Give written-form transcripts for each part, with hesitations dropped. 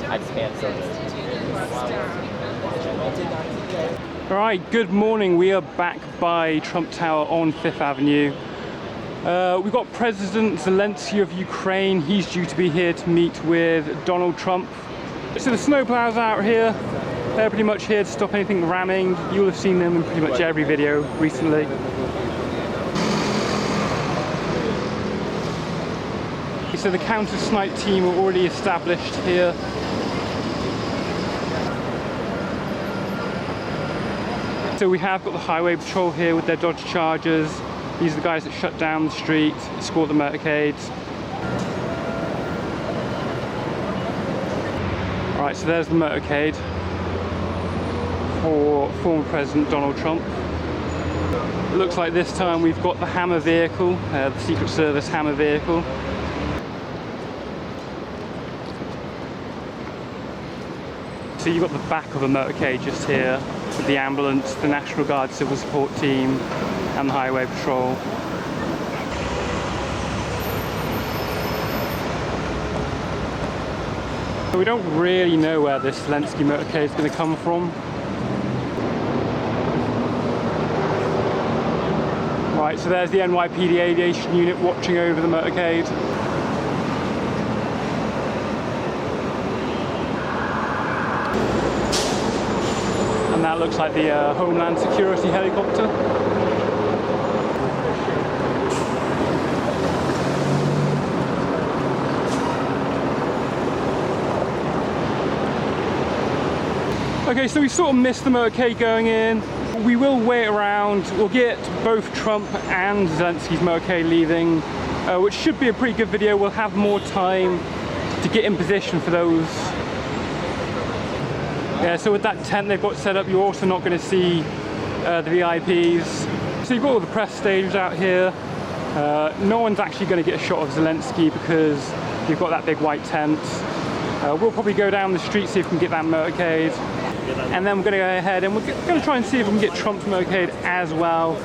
I can't say All right, good morning. We are back by Trump Tower on 5th Avenue. We've got President Zelensky of Ukraine. He's due to be here to meet with Donald Trump. So the snowplows out here, they're pretty much here to stop anything ramming. You'll have seen them in pretty much every video recently. So the counter-snipe team are already established here. So we have got the highway patrol here with their Dodge Chargers. These are the guys that shut down the street, escort the motorcades. Alright, so there's the motorcade for former President Donald Trump. It looks like this time we've got the Hammer vehicle, the Secret Service Hammer vehicle. So you've got the back of a motorcade just here with the ambulance, the National Guard Civil Support Team and the Highway Patrol. So we don't really know where this Zelensky motorcade is going to come from. Right, so there's the NYPD Aviation Unit watching over the motorcade. And that looks like the Homeland Security helicopter. Okay, so we sort of missed the motorcade going in. We will wait around. We'll get both Trump and Zelensky's motorcade leaving, which should be a pretty good video. We'll have more time to get in position for those. Yeah, so with that tent they've got set up, you're also not going to see the VIPs. So you've got all the press stages out here. No one's actually going to get a shot of Zelensky because you've got that big white tent. We'll probably go down the street, see if we can get that motorcade. And then we're going to go ahead and we're going to try and see if we can get Trump's motorcade as well.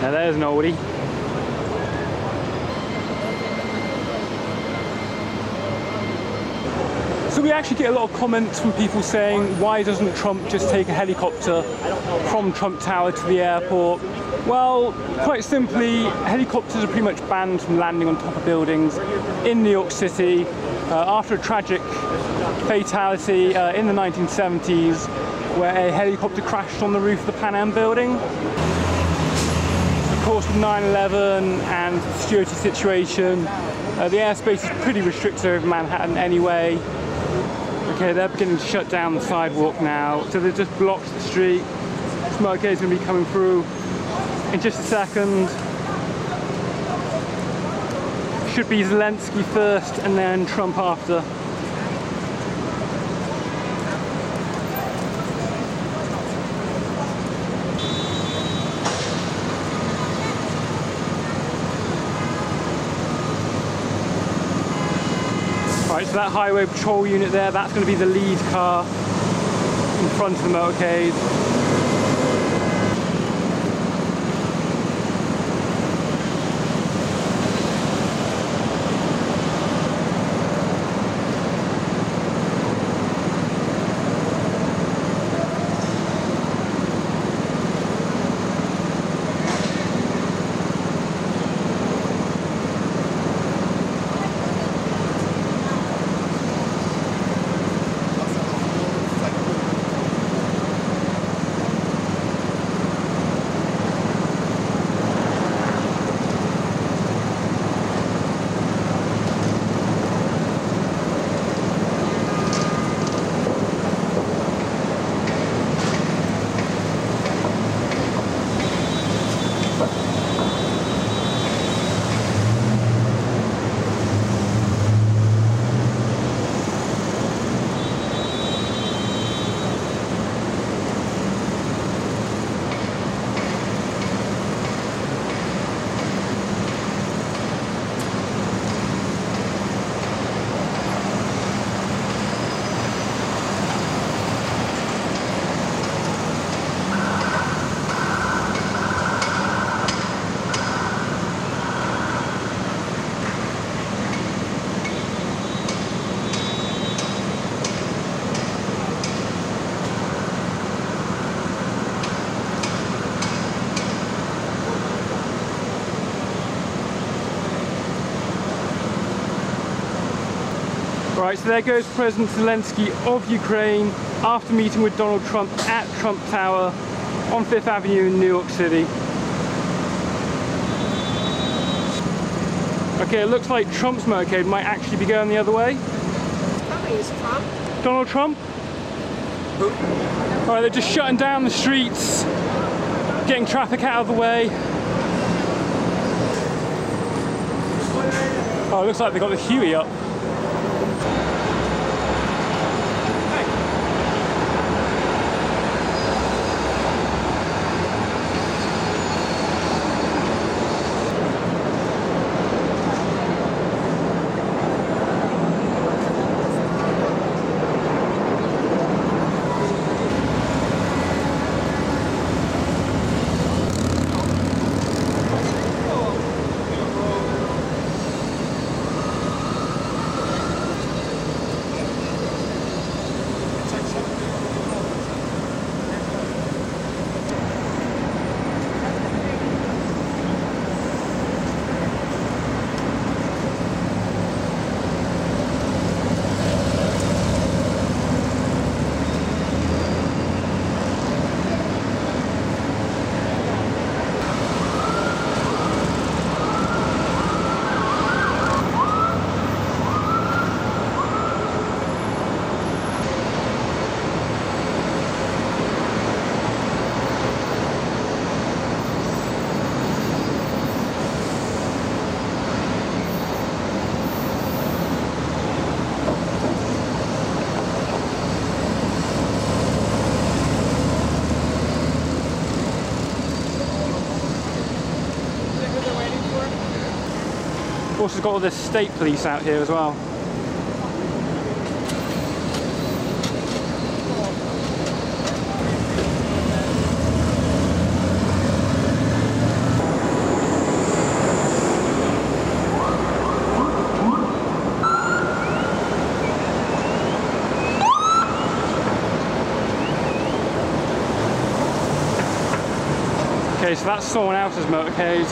Now there's an oldie. So we actually get a lot of comments from people saying, why doesn't Trump just take a helicopter from Trump Tower to the airport? Well, quite simply, helicopters are pretty much banned from landing on top of buildings in New York City after a tragic fatality in the 1970s where a helicopter crashed on the roof of the Pan Am building. Of course, with 9/11 and the security situation, the airspace is pretty restricted over Manhattan anyway. Okay, they're beginning to shut down the sidewalk now, so they've just blocked the street. This motorcade is going to be coming through in just a second. Should be Zelensky first and then Trump after. Right, so that highway patrol unit there, that's going to be the lead car in front of the motorcade. Right, so there goes President Zelensky of Ukraine after meeting with Donald Trump at Trump Tower on 5th Avenue in New York City. Okay, it looks like Trump's motorcade might actually be going the other way. Is Trump? Donald Trump? Who? Alright, they're just shutting down the streets, getting traffic out of the way. Oh, it looks like they got the Huey up. Also got all the state police out here as well. Okay, so that's someone else's motorcade.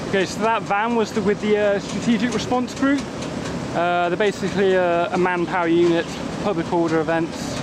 Okay, so that van was with the strategic response group. They're basically a manpower unit, public order events.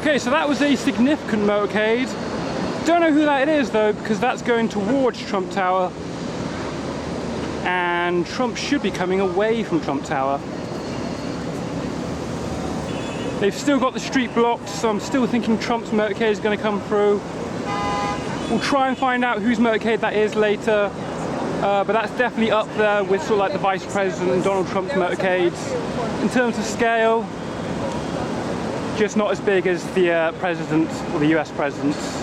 Okay, so that was a significant motorcade. Don't know who that is though, because that's going towards Trump Tower. And Trump should be coming away from Trump Tower. They've still got the street blocked, so I'm still thinking Trump's motorcade is going to come through. We'll try and find out whose motorcade that is later, but that's definitely up there with sort of like the Vice President and Donald Trump's motorcades. In terms of scale, just not as big as the President or the US President's.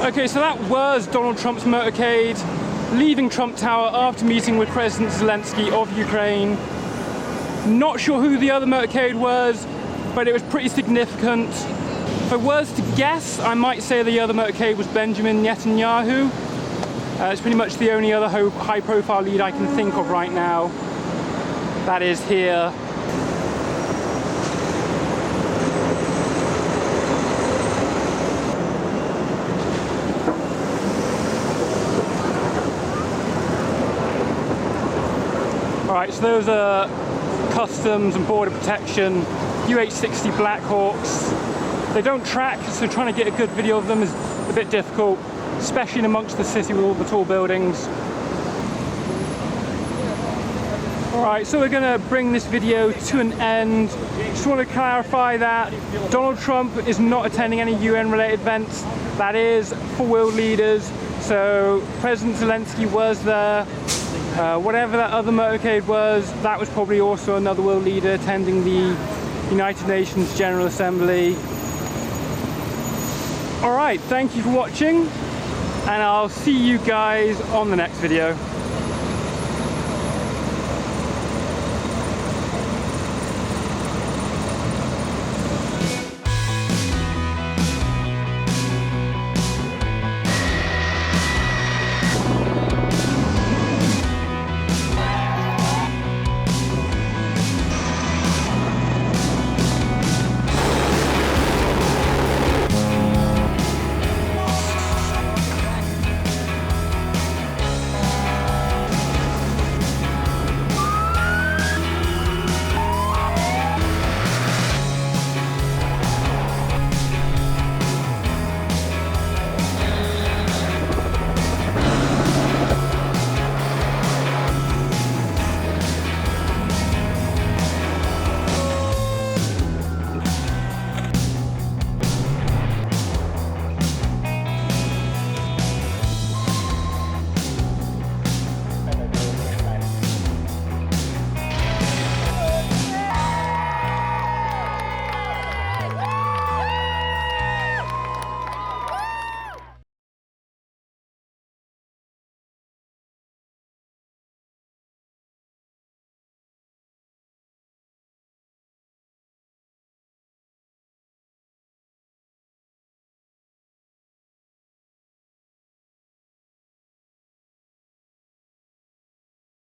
Okay, so that was Donald Trump's motorcade leaving Trump Tower after meeting with President Zelensky of Ukraine. Not sure who the other motorcade was, but it was pretty significant. If I was to guess, I might say the other motorcade was Benjamin Netanyahu. It's pretty much the only other high-profile lead I can think of right now. That is here. Alright, so those are Customs and Border Protection UH-60 Black Hawks. They don't track, so trying to get a good video of them is a bit difficult, especially in amongst the city with all the tall buildings. Alright, so we're going to bring this video to an end. Just want to clarify that Donald Trump is not attending any UN-related events. That is for world leaders. So President Zelensky was there. Whatever that other motorcade was, that was probably also another world leader attending the United Nations General Assembly. Alright, thank you for watching, and I'll see you guys on the next video.